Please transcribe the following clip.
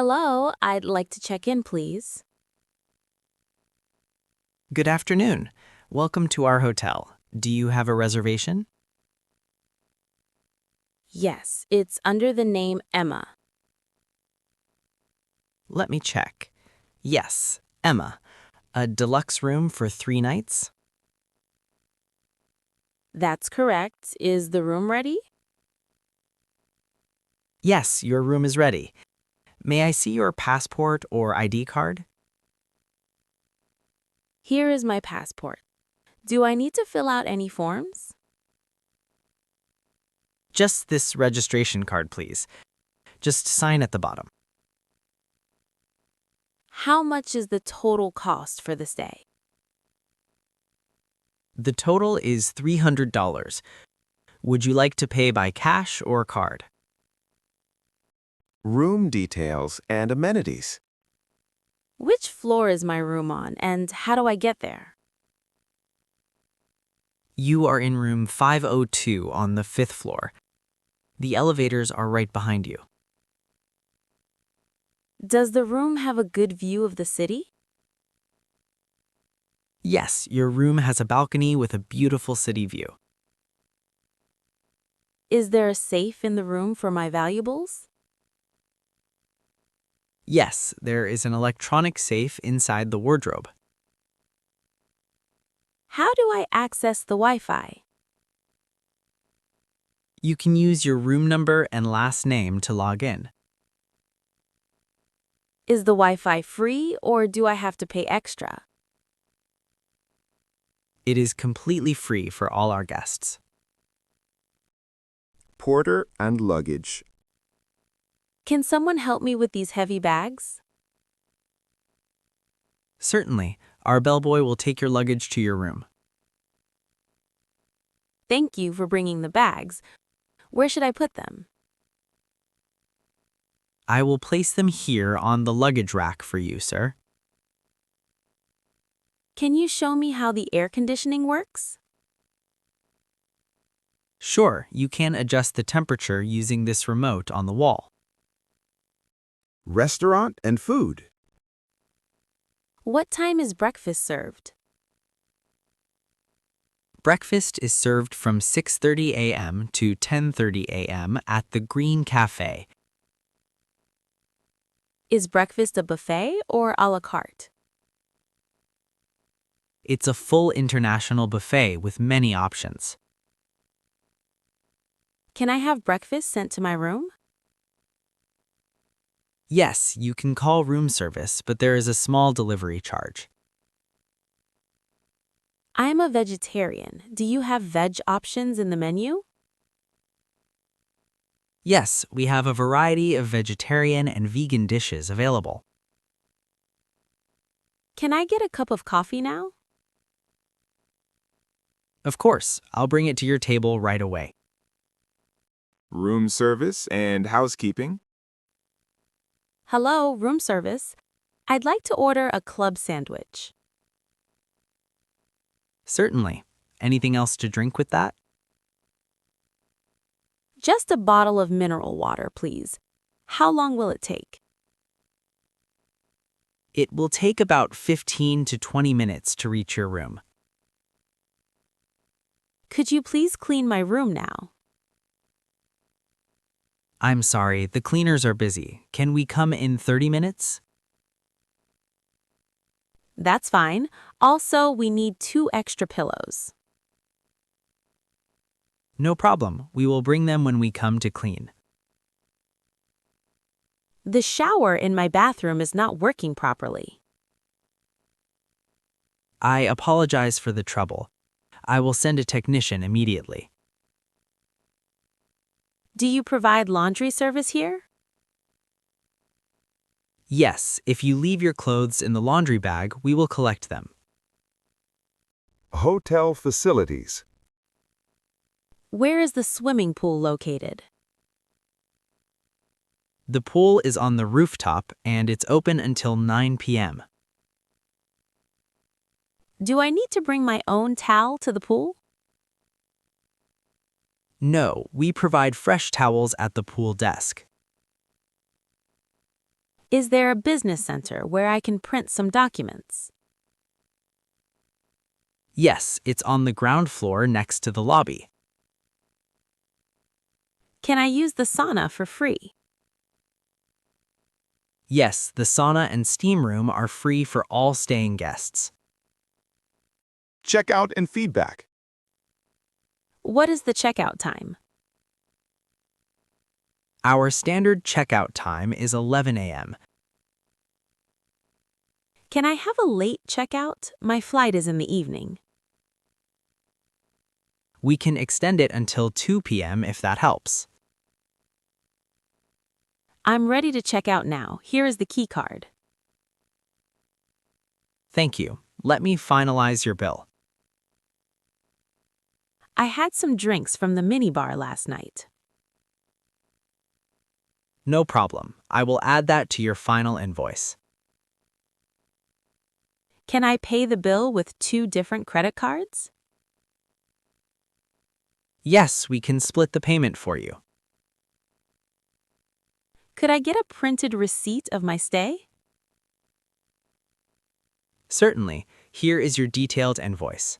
Hello, I'd like to check in, please. Good afternoon. Welcome to our hotel. Do you have a reservation? Yes, it's under the name Emma. Let me check. Yes, Emma. A deluxe room for 3 nights? That's correct. Is the room ready? Yes, your room is ready. May I see your passport or ID card? Here is my passport. Do I need to fill out any forms? Just this registration card, please. Just sign at the bottom. How much is the total cost for the stay? The total is $300. Would you like to pay by cash or card? Room details and amenities. Which floor is my room on, and how do I get there? You are in room 502 on the 5th floor. The elevators are right behind you. Does the room have a good view of the city? Yes, your room has a balcony with a beautiful city view. Is there a safe in the room for my valuables? Yes, there is an electronic safe inside the wardrobe. How do I access the Wi-Fi? You can use your room number and last name to log in. Is the Wi-Fi free or do I have to pay extra? It is completely free for all our guests. Porter and luggage. Can someone help me with these heavy bags? Certainly, our bellboy will take your luggage to your room. Thank you for bringing the bags. Where should I put them? I will place them here on the luggage rack for you, sir. Can you show me how the air conditioning works? Sure, you can adjust the temperature using this remote on the wall. Restaurant and food. What time is breakfast served? Breakfast is served from 6:30 a.m. to 10:30 a.m. at the Green Cafe. Is breakfast a buffet or a la carte? It's a full international buffet with many options. Can I have breakfast sent to my room? Yes, you can call room service, but there is a small delivery charge. I am a vegetarian. Do you have veg options in the menu? Yes, we have a variety of vegetarian and vegan dishes available. Can I get a cup of coffee now? Of course, I'll bring it to your table right away. Room service and housekeeping. Hello, room service. I'd like to order a club sandwich. Certainly. Anything else to drink with that? Just a bottle of mineral water, please. How long will it take? It will take about 15 to 20 minutes to reach your room. Could you please clean my room now? I'm sorry, the cleaners are busy. Can we come in 30 minutes? That's fine. Also, we need 2 extra pillows. No problem. We will bring them when we come to clean. The shower in my bathroom is not working properly. I apologize for the trouble. I will send a technician immediately. Do you provide laundry service here? Yes, if you leave your clothes in the laundry bag, we will collect them. Hotel facilities. Where is the swimming pool located? The pool is on the rooftop and it's open until 9 p.m. Do I need to bring my own towel to the pool? No, we provide fresh towels at the pool desk. Is there a business center where I can print some documents? Yes, it's on the ground floor next to the lobby. Can I use the sauna for free? Yes, the sauna and steam room are free for all staying guests. Checkout and feedback. What is the checkout time? Our standard checkout time is 11 a.m. Can I have a late checkout? My flight is in the evening. We can extend it until 2 p.m. if that helps. I'm ready to check out now. Here is the key card. Thank you. Let me finalize your bill. I had some drinks from the minibar last night. No problem. I will add that to your final invoice. Can I pay the bill with 2 different credit cards? Yes, we can split the payment for you. Could I get a printed receipt of my stay? Certainly. Here is your detailed invoice.